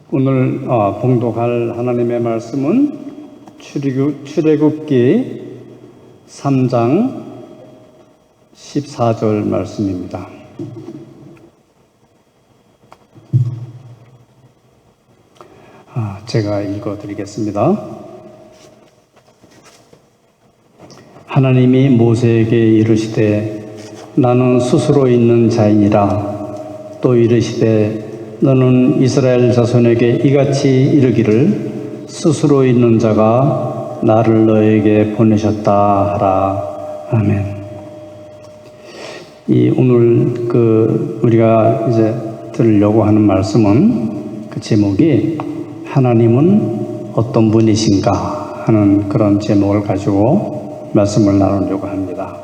오늘 봉독할 하나님의 말씀은 출애굽기 3장 14절 말씀입니다. 제가 읽어드리겠습니다. 하나님이 모세에게 이르시되 나는 스스로 있는 자이니라. 또 이르시되 너는 이스라엘 자손에게 이같이 이르기를 스스로 있는 자가 나를 너에게 보내셨다 하라. 아멘. 오늘 우리가 이제 들으려고 하는 말씀은 그 제목이 하나님은 어떤 분이신가 하는 그런 제목을 가지고 말씀을 나누려고 합니다.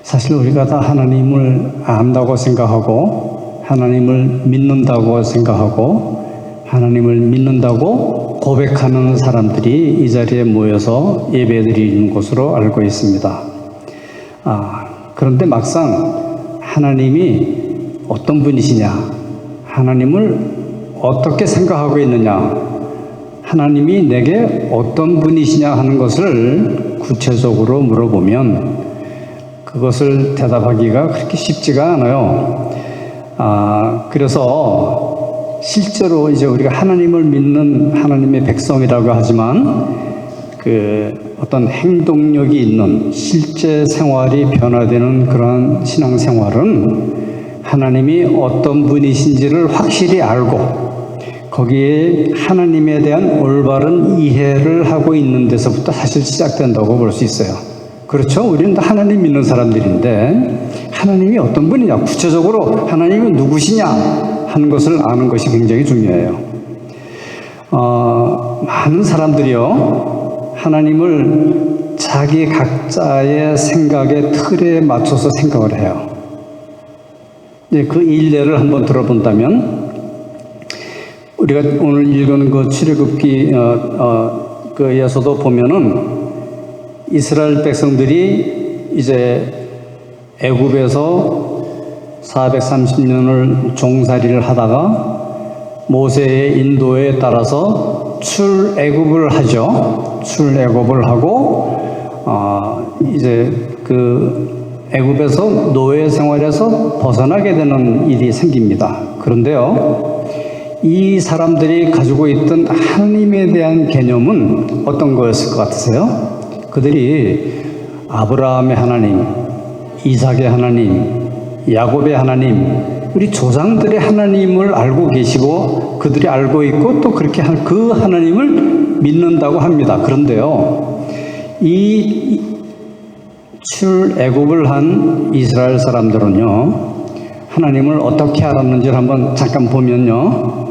사실 우리가 다 하나님을 안다고 생각하고 하나님을 믿는다고 생각하고 하나님을 믿는다고 고백하는 사람들이 이 자리에 모여서 예배드리는 곳으로 알고 있습니다. 그런데 막상 하나님이 어떤 분이시냐, 하나님을 어떻게 생각하고 있느냐, 하나님이 내게 어떤 분이시냐 하는 것을 구체적으로 물어보면 그것을 대답하기가 그렇게 쉽지가 않아요. 그래서 실제로 이제 우리가 하나님을 믿는 하나님의 백성이라고 하지만 어떤 행동력이 있는 실제 생활이 변화되는 그런 신앙생활은 하나님이 어떤 분이신지를 확실히 알고 거기에 하나님에 대한 올바른 이해를 하고 있는 데서부터 사실 시작된다고 볼 수 있어요. 그렇죠? 우리는 다 하나님 믿는 사람들인데 하나님이 어떤 분이냐, 구체적으로 하나님이 누구시냐 하는 것을 아는 것이 굉장히 중요해요. 많은 사람들이요, 하나님을 자기 각자의 생각의 틀에 맞춰서 생각을 해요. 그 일례를 한번 들어본다면 우리가 오늘 읽은 그 출애굽기에서도 보면은 이스라엘 백성들이 이제 애굽에서 430년을 종살이를 하다가 모세의 인도에 따라서 출애굽을 하죠. 출애굽을 하고 이제 애굽에서 노예 생활에서 벗어나게 되는 일이 생깁니다. 그런데요, 이 사람들이 가지고 있던 하나님에 대한 개념은 어떤 거였을 것 같으세요? 그들이 아브라함의 하나님, 이삭의 하나님, 야곱의 하나님, 우리 조상들의 하나님을 알고 계시고 그들이 알고 있고 또 그렇게 그 하나님을 믿는다고 합니다. 그런데요, 이 출애굽을 한 이스라엘 사람들은요, 하나님을 어떻게 알았는지를 한번 잠깐 보면요,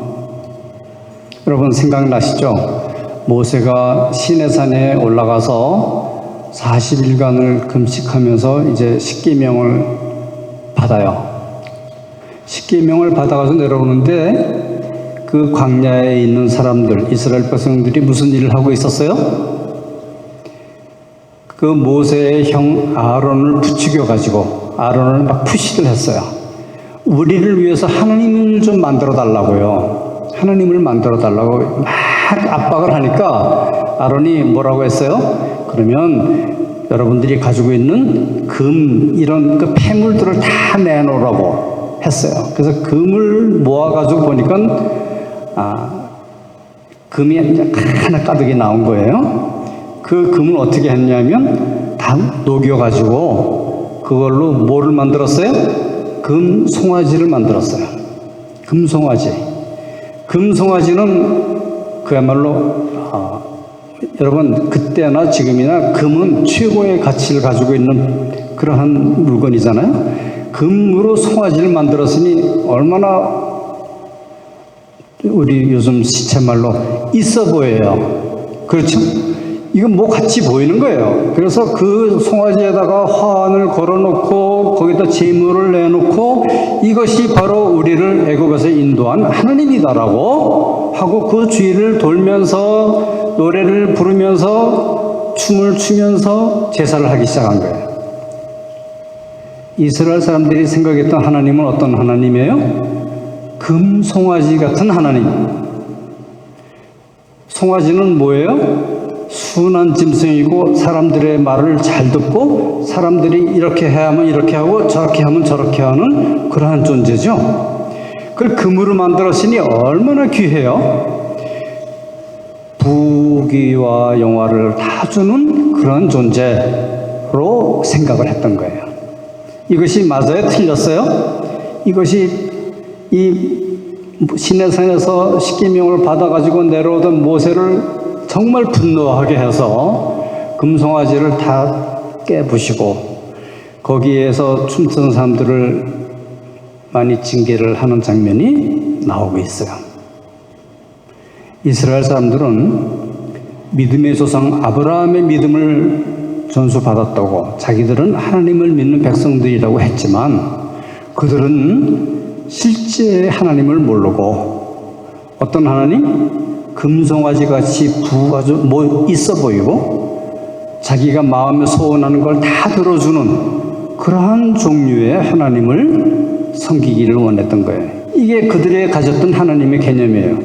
여러분 생각나시죠? 모세가 시내산에 올라가서 40일간을 금식하면서 이제 십계명을 받아요. 십계명을 받아가서 내려오는데 그 광야에 있는 사람들, 이스라엘 백성들이 무슨 일을 하고 있었어요? 그 모세의 형 아론을 부추겨가지고 아론을 막 푸시를 했어요. 우리를 위해서 하나님을 좀 만들어 달라고요. 하나님을 만들어 달라고 막 압박을 하니까 아론이 뭐라고 했어요? 그러면 여러분들이 가지고 있는 금 이런 그 폐물들을 다 내놓으라고 했어요. 그래서 금을 모아가지고 보니까 금이 하나 가득이 나온 거예요. 그 금을 어떻게 했냐면 다 녹여가지고 그걸로 뭐를 만들었어요? 금 송아지를 만들었어요. 금 송아지. 금 송아지는 그야말로 여러분 그때나 지금이나 금은 최고의 가치를 가지고 있는 그러한 물건이잖아요. 금으로 송아지를 만들었으니 얼마나 우리 요즘 시체말로 있어 보여요. 그렇죠? 이건 뭐 같이 보이는 거예요. 그래서 그 송아지에다가 화환을 걸어놓고 거기다 제물을 내놓고 이것이 바로 우리를 애굽에서 인도한 하나님이다라고 하고 그 주위를 돌면서 노래를 부르면서 춤을 추면서 제사를 하기 시작한 거예요. 이스라엘 사람들이 생각했던 하나님은 어떤 하나님이에요? 금송아지 같은 하나님. 송아지는 뭐예요? 순한 짐승이고 사람들의 말을 잘 듣고 사람들이 이렇게 해야 하면 이렇게 하고 저렇게 하면 저렇게 하는 그러한 존재죠. 그걸 금으로 만들었으니 얼마나 귀해요. 부귀와 영화를 다 주는 그런 존재로 생각을 했던 거예요. 이것이 맞아요? 틀렸어요? 이것이 이 시내산에서 십계명을 받아가지고 내려오던 모세를 정말 분노하게 해서 금송아지를 다 깨부시고 거기에서 춤추는 사람들을 많이 징계를 하는 장면이 나오고 있어요. 이스라엘 사람들은 믿음의 조상 아브라함의 믿음을 전수받았다고 자기들은 하나님을 믿는 백성들이라고 했지만 그들은 실제 하나님을 모르고 어떤 하나님? 금송아지 같이 아주 있어 보이고 자기가 마음에 소원하는 걸 다 들어주는 그러한 종류의 하나님을 섬기기를 원했던 거예요. 이게 그들의 가졌던 하나님의 개념이에요.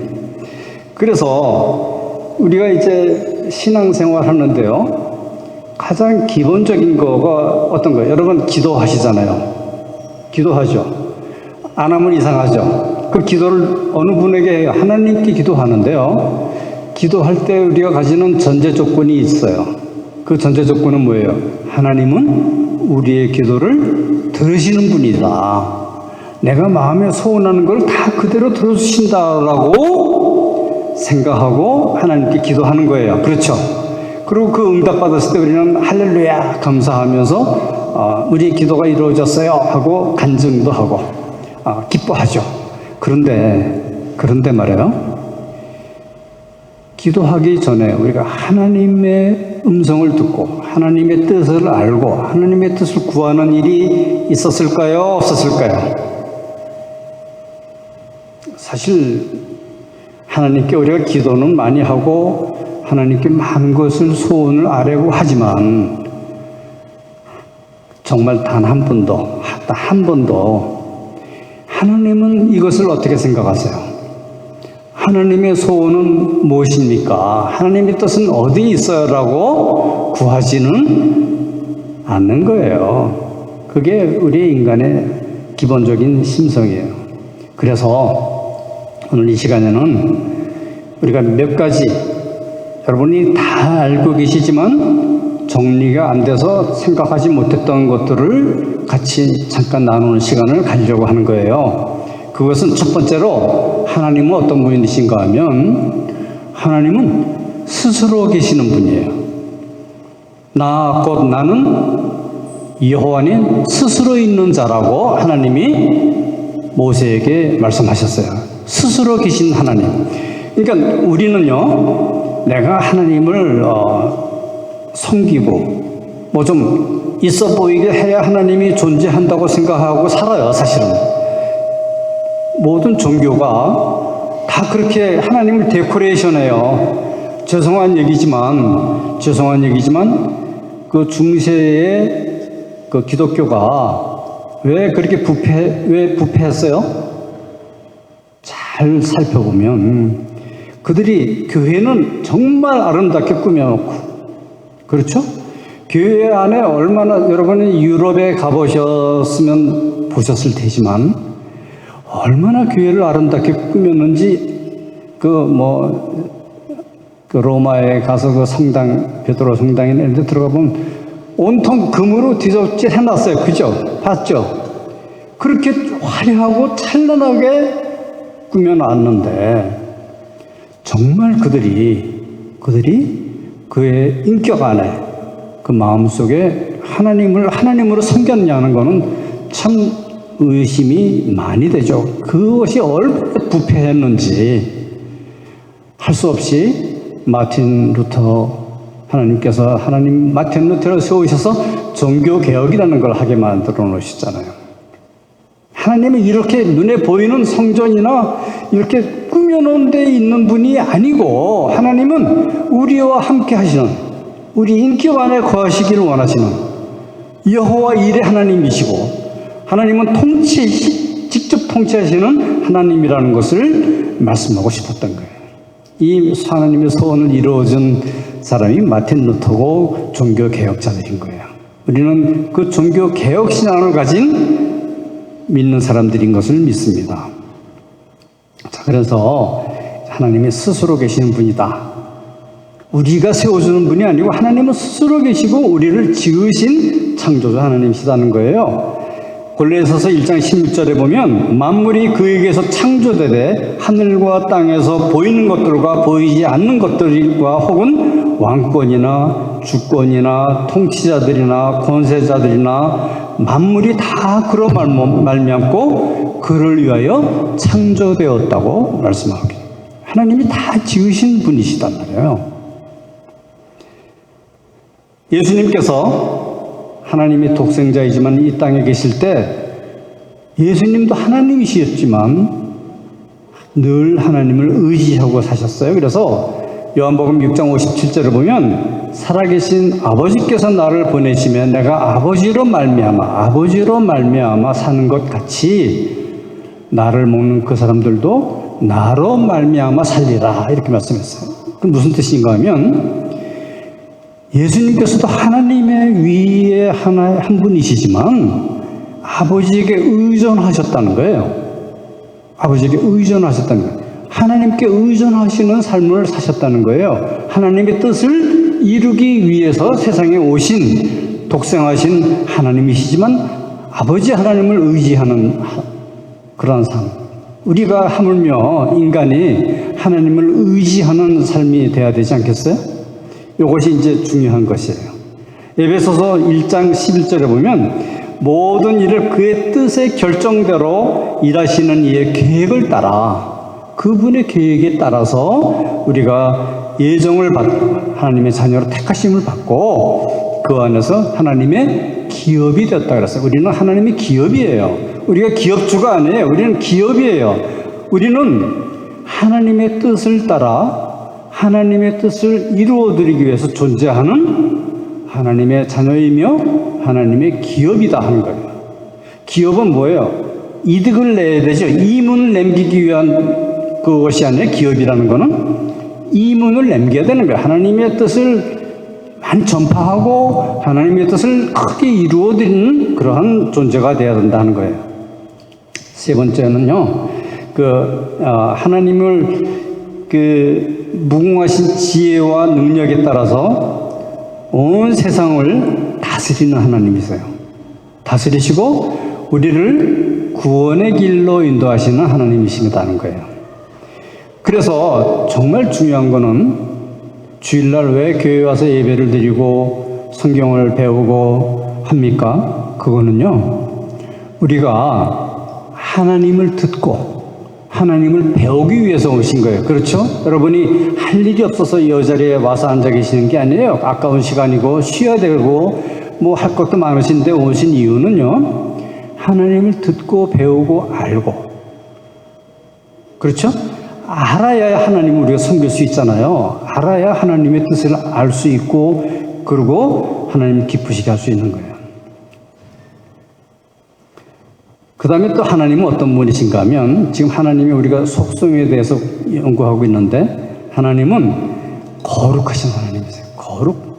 그래서 우리가 이제 신앙생활 하는데요. 가장 기본적인 거가 어떤 거예요? 여러분 기도하시잖아요. 기도하죠. 안 하면 이상하죠. 그 기도를 어느 분에게 해요? 하나님께 기도하는데요. 기도할 때 우리가 가지는 전제 조건이 있어요. 그 전제 조건은 뭐예요? 하나님은 우리의 기도를 들으시는 분이다. 내가 마음에 소원하는 걸 다 그대로 들어주신다라고 생각하고 하나님께 기도하는 거예요. 그렇죠? 그리고 그 응답받았을 때 우리는 할렐루야 감사하면서 우리의 기도가 이루어졌어요 하고 간증도 하고 기뻐하죠. 그런데 말이에요. 기도하기 전에 우리가 하나님의 음성을 듣고 하나님의 뜻을 알고 하나님의 뜻을 구하는 일이 있었을까요? 없었을까요? 사실 하나님께 우리가 기도는 많이 하고 하나님께 많은 것을 소원을 아뢰고 하지만 정말 단 한 번도 하나님은 이것을 어떻게 생각하세요? 하나님의 소원은 무엇입니까? 하나님의 뜻은 어디에 있어요? 라고 구하지는 않는 거예요. 그게 우리 인간의 기본적인 심성이에요. 그래서 오늘 이 시간에는 우리가 몇 가지 여러분이 다 알고 계시지만 정리가 안 돼서 생각하지 못했던 것들을 같이 잠깐 나누는 시간을 가지려고 하는 거예요. 그것은 첫 번째로 하나님은 어떤 분이신가 하면 하나님은 스스로 계시는 분이에요. 곧 나는 여호와는 스스로 있는 자라고 하나님이 모세에게 말씀하셨어요. 스스로 계신 하나님. 그러니까 우리는요, 내가 하나님을 섬기고 뭐 좀 있어 보이게 해야 하나님이 존재한다고 생각하고 살아요. 사실은 모든 종교가 다 그렇게 하나님을 데코레이션해요. 죄송한 얘기지만 그 중세의 그 기독교가 왜 그렇게 부패했어요? 잘 살펴보면 그들이 교회는 정말 아름답게 꾸며놓고, 그렇죠? 교회 안에 얼마나, 여러분이 유럽에 가보셨으면 보셨을 테지만 얼마나 교회를 아름답게 꾸몄는지 그 로마에 가서 그 성당, 베드로 성당에 이런 데 들어가 보면 온통 금으로 뒤적질 해놨어요. 그죠? 봤죠? 그렇게 화려하고 찬란하게 꾸며놨는데 정말 그들이 그의 인격 안에 그 마음속에 하나님으로 섬겼냐는 거는 참 의심이 많이 되죠. 그것이 얼마나 부패했는지 할 수 없이 마틴 루터를 세우셔서 종교개혁이라는 걸 하게 만들어 놓으셨잖아요. 하나님은 이렇게 눈에 보이는 성전이나 이렇게 꾸며놓은 데 있는 분이 아니고 하나님은 우리와 함께 하시는, 우리 인격 안에 거하시기를 원하시는 여호와 일의 하나님이시고 하나님은 직접 통치하시는 하나님이라는 것을 말씀하고 싶었던 거예요. 이 하나님의 소원을 이루어준 사람이 마틴 루터고 종교 개혁자들인 거예요. 우리는 그 종교 개혁 신앙을 가진 믿는 사람들인 것을 믿습니다. 자, 그래서 하나님이 스스로 계시는 분이다. 우리가 세워주는 분이 아니고 하나님은 스스로 계시고 우리를 지으신 창조주 하나님이시다는 거예요. 골로새서 1장 16절에 보면 만물이 그에게서 창조되되 하늘과 땅에서 보이는 것들과 보이지 않는 것들과 혹은 왕권이나 주권이나 통치자들이나 권세자들이나 만물이 다 그로 말미암고 그를 위하여 창조되었다고 말씀하고 하나님이 다 지으신 분이시단 말이에요. 예수님께서 하나님이 독생자이지만 이 땅에 계실 때 예수님도 하나님이셨지만 늘 하나님을 의지하고 사셨어요. 그래서 요한복음 6장 57절을 보면 살아계신 아버지께서 나를 보내시면 내가 아버지로 말미암아 사는 것 같이 나를 먹는 그 사람들도 나로 말미암아 살리라 이렇게 말씀했어요. 그럼 무슨 뜻인가 하면 예수님께서도 하나님의 위에 한 분이시지만 아버지에게 의존하셨다는 거예요. 아버지에게 의존하셨다는 거예요. 하나님께 의존하시는 삶을 사셨다는 거예요. 하나님의 뜻을 이루기 위해서 세상에 오신 독생하신 하나님이시지만 아버지 하나님을 의지하는 그런 삶. 우리가 하물며 인간이 하나님을 의지하는 삶이 돼야 되지 않겠어요? 이것이 이제 중요한 것이에요. 에베소서 1장 11절에 보면 모든 일을 그의 뜻의 결정대로 일하시는 이의 계획을 따라 그분의 계획에 따라서 우리가 예정을 받고 하나님의 자녀로 택하심을 받고 그 안에서 하나님의 기업이 되었다 그랬어요. 우리는 하나님의 기업이에요. 우리가 기업주가 아니에요. 우리는 기업이에요. 우리는 하나님의 뜻을 따라 하나님의 뜻을 이루어드리기 위해서 존재하는 하나님의 자녀이며 하나님의 기업이다 하는 거예요. 기업은 뭐예요? 이득을 내야 되죠. 이문을 남기기 위한 그것이 아니라 기업이라는 거는 이문을 남겨야 되는 거예요. 하나님의 뜻을 많이 전파하고 하나님의 뜻을 크게 이루어드리는 그러한 존재가 되어야 된다는 거예요. 세 번째는요, 하나님을 무궁하신 지혜와 능력에 따라서 온 세상을 다스리는 하나님이세요. 다스리시고 우리를 구원의 길로 인도하시는 하나님이시다는 거예요. 그래서 정말 중요한 거는 주일날 왜 교회 와서 예배를 드리고 성경을 배우고 합니까? 그거는요, 우리가 하나님을 듣고 하나님을 배우기 위해서 오신 거예요. 그렇죠? 여러분이 할 일이 없어서 이 자리에 와서 앉아 계시는 게 아니에요. 아까운 시간이고 쉬어야 되고 뭐 할 것도 많으신데 오신 이유는요, 하나님을 듣고 배우고 알고, 그렇죠? 알아야 하나님을 우리가 섬길 수 있잖아요. 알아야 하나님의 뜻을 알 수 있고 그리고 하나님 기쁘시게 할 수 있는 거예요. 그 다음에 또 하나님은 어떤 분이신가 하면 지금 하나님이 우리가 속성에 대해서 연구하고 있는데 하나님은 거룩하신 하나님이세요. 거룩.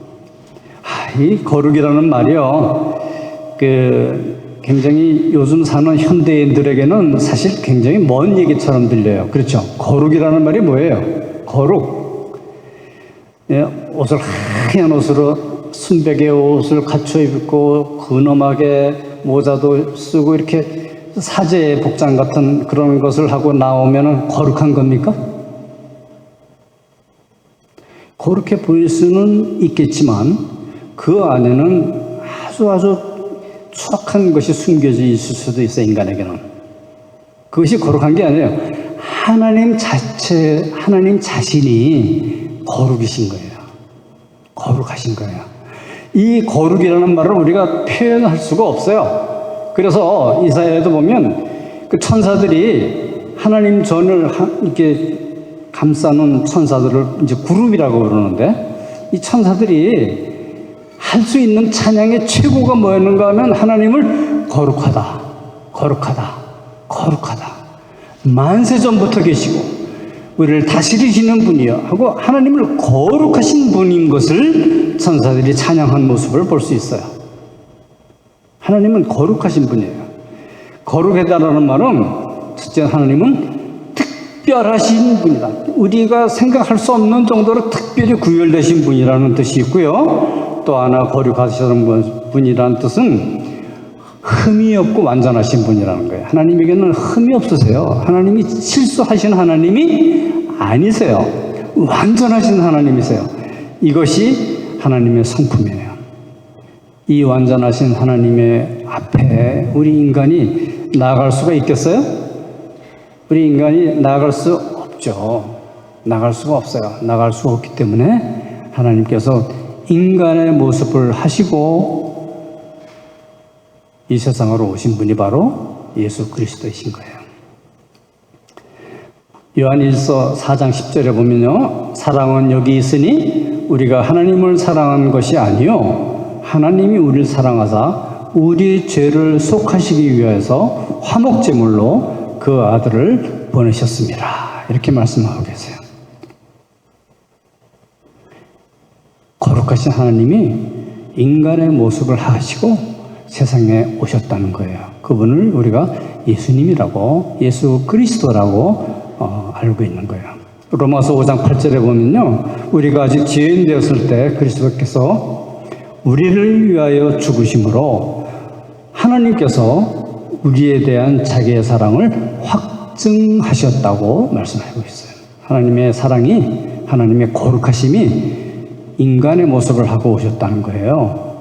이 거룩이라는 말이요, 굉장히 요즘 사는 현대인들에게는 사실 굉장히 먼 얘기처럼 들려요. 그렇죠? 거룩이라는 말이 뭐예요? 거룩. 옷을 하얀 옷으로 순백의 옷을 갖춰 입고 근엄하게 모자도 쓰고 이렇게 사제 복장 같은 그런 것을 하고 나오면 거룩한 겁니까? 그렇게 보일 수는 있겠지만 그 안에는 아주 추악한 것이 숨겨져 있을 수도 있어요. 인간에게는. 그것이 거룩한 게 아니에요. 하나님 자신이 거룩이신 거예요. 거룩하신 거예요. 이 거룩이라는 말을 우리가 표현할 수가 없어요. 그래서 이사야에도 보면 그 천사들이 하나님 전을 이렇게 감싸는 천사들을 이제 그룹이라고 그러는데, 이 천사들이 할 수 있는 찬양의 최고가 뭐였는가 하면 하나님을 거룩하다, 거룩하다, 거룩하다. 만세 전부터 계시고 우리를 다스리시는 분이요 하고 하나님을 거룩하신 분인 것을 천사들이 찬양한 모습을 볼 수 있어요. 하나님은 거룩하신 분이에요. 거룩하다라는 말은 첫째 하나님은 특별하신 분이다. 우리가 생각할 수 없는 정도로 특별히 구별되신 분이라는 뜻이 있고요. 또 하나 거룩하시는 분이라는 뜻은 흠이 없고 완전하신 분이라는 거예요. 하나님에게는 흠이 없으세요. 하나님이 실수하신 하나님이 아니세요. 완전하신 하나님이세요. 이것이 하나님의 성품이에요. 이 완전하신 하나님의 앞에 우리 인간이 나아갈 수가 있겠어요? 우리 인간이 나아갈 수 없죠. 나아갈 수가 없어요. 나아갈 수가 없기 때문에 하나님께서 인간의 모습을 하시고 이 세상으로 오신 분이 바로 예수 그리스도이신 거예요. 요한일서 4장 10절에 보면요. 사랑은 여기 있으니 우리가 하나님을 사랑한 것이 아니요 하나님이 우리를 사랑하사 우리 죄를 속하시기 위해서 화목제물로 그 아들을 보내셨습니다. 이렇게 말씀하고 계세요. 거룩하신 하나님이 인간의 모습을 하시고 세상에 오셨다는 거예요. 그분을 우리가 예수님이라고 예수 그리스도라고 알고 있는 거예요. 로마서 5장 8절에 보면요. 우리가 아직 죄인 되었을 때 그리스도께서 우리를 위하여 죽으심으로 하나님께서 우리에 대한 자기의 사랑을 확증하셨다고 말씀하고 있어요. 하나님의 사랑이 하나님의 거룩하심이 인간의 모습을 하고 오셨다는 거예요.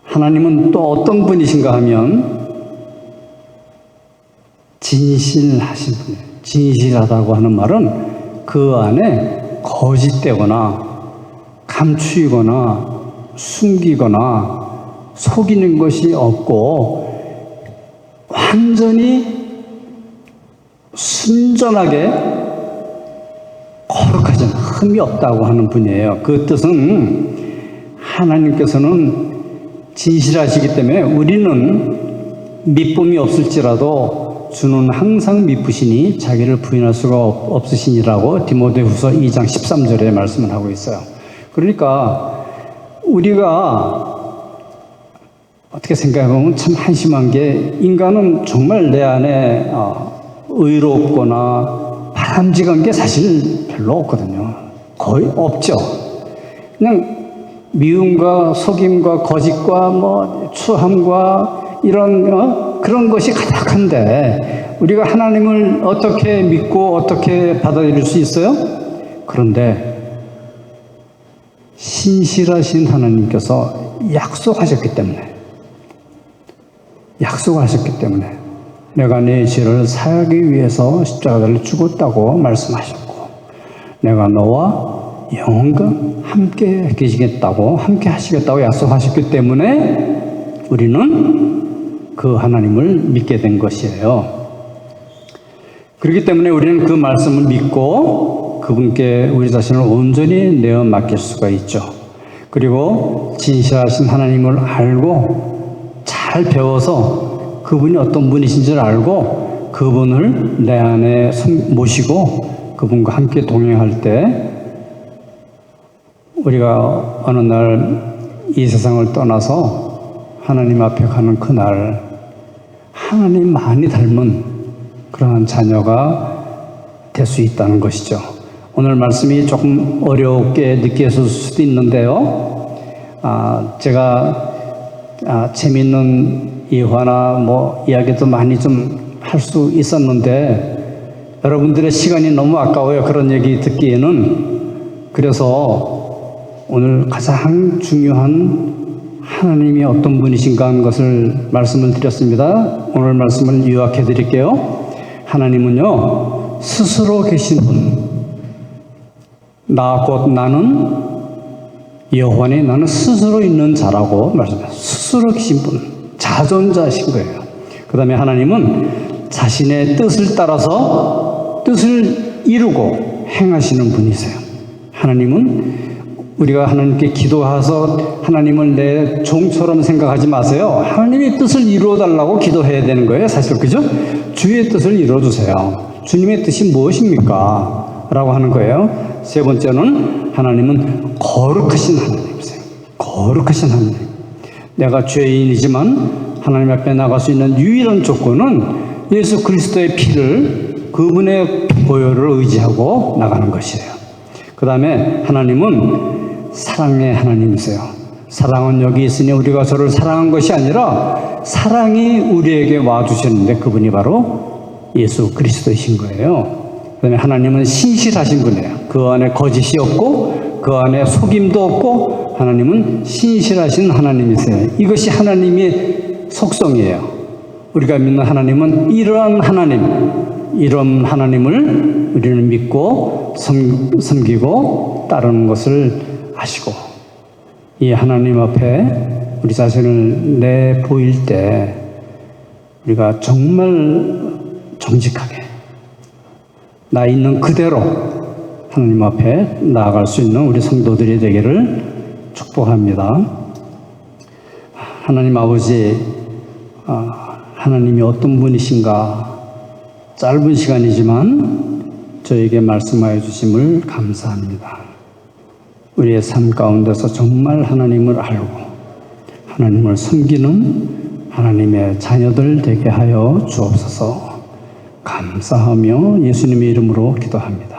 하나님은 또 어떤 분이신가 하면 진실하신 분이에요. 진실하다고 하는 말은 그 안에 거짓되거나 감추이거나 숨기거나 속이는 것이 없고 완전히 순전하게 거룩하신 흠이 없다고 하는 분이에요. 그 뜻은 하나님께서는 진실하시기 때문에 우리는 미쁨이 없을지라도 주는 항상 미쁘시니 자기를 부인할 수가 없으시니라고 디모데후서 2장 13절에 말씀을 하고 있어요. 그러니까 우리가 어떻게 생각해보면 참 한심한 게 인간은 정말 내 안에 의롭거나 바람직한 게 사실 별로 없거든요. 거의 없죠. 그냥 미움과 속임과 거짓과 추함과 이런 그런 것이 가득한데 우리가 하나님을 어떻게 믿고 어떻게 받아들일 수 있어요? 그런데 신실하신 하나님께서 약속하셨기 때문에 내가 네 죄를 사하기 위해서 십자가를 죽었다고 말씀하셨고 내가 너와 영원히 함께 계시겠다고 함께 하시겠다고 약속하셨기 때문에 우리는 그 하나님을 믿게 된 것이에요. 그렇기 때문에 우리는 그 말씀을 믿고 그분께 우리 자신을 온전히 내어 맡길 수가 있죠. 그리고 진실하신 하나님을 알고 잘 배워서 그분이 어떤 분이신지를 알고 그분을 내 안에 모시고 그분과 함께 동행할 때 우리가 어느 날 이 세상을 떠나서 하나님 앞에 가는 그날 하나님 많이 닮은 그러한 자녀가 될 수 있다는 것이죠. 오늘 말씀이 조금 어렵게 느껴질 수도 있는데요. 제가 재미있는 예화나 이야기도 많이 좀 할 수 있었는데 여러분들의 시간이 너무 아까워요. 그런 얘기 듣기에는. 그래서 오늘 가장 중요한 하나님이 어떤 분이신가 하는 것을 말씀을 드렸습니다. 오늘 말씀을 요약해 드릴게요. 하나님은요, 스스로 계신 분. 나 곧 나는 여호와니 나는 스스로 있는 자라고 말씀해요. 스스로 계신 분. 자존자이신 거예요. 그 다음에 하나님은 자신의 뜻을 따라서 뜻을 이루고 행하시는 분이세요. 하나님은 우리가 하나님께 기도해서 하나님을 내 종처럼 생각하지 마세요. 하나님의 뜻을 이루어 달라고 기도해야 되는 거예요. 사실 그죠? 주의 뜻을 이루어 주세요. 주님의 뜻이 무엇입니까? 라고 하는 거예요. 세 번째는 하나님은 거룩하신 하나님이세요. 거룩하신 하나님. 내가 죄인이지만 하나님 앞에 나갈 수 있는 유일한 조건은 예수 그리스도의 피를, 그분의 보혈을 의지하고 나가는 것이에요. 그 다음에 하나님은 사랑의 하나님이세요. 사랑은 여기 있으니 우리가 서로를 사랑한 것이 아니라 사랑이 우리에게 와주셨는데 그분이 바로 예수 그리스도이신 거예요. 그 다음에 하나님은 신실하신 분이에요. 그 안에 거짓이 없고 그 안에 속임도 없고 하나님은 신실하신 하나님이세요. 이것이 하나님의 속성이에요. 우리가 믿는 하나님은 이러한 하나님을 우리는 믿고 섬기고 따르는 것을 아시고, 이 하나님 앞에 우리 자신을 내보일 때 우리가 정말 정직하게 나 있는 그대로 하나님 앞에 나아갈 수 있는 우리 성도들이 되기를 축복합니다. 하나님 아버지, 하나님이 어떤 분이신가 짧은 시간이지만 저에게 말씀하여 주심을 감사합니다. 우리의 삶 가운데서 정말 하나님을 알고 하나님을 섬기는 하나님의 자녀들 되게 하여 주옵소서. 감사하며 예수님의 이름으로 기도합니다.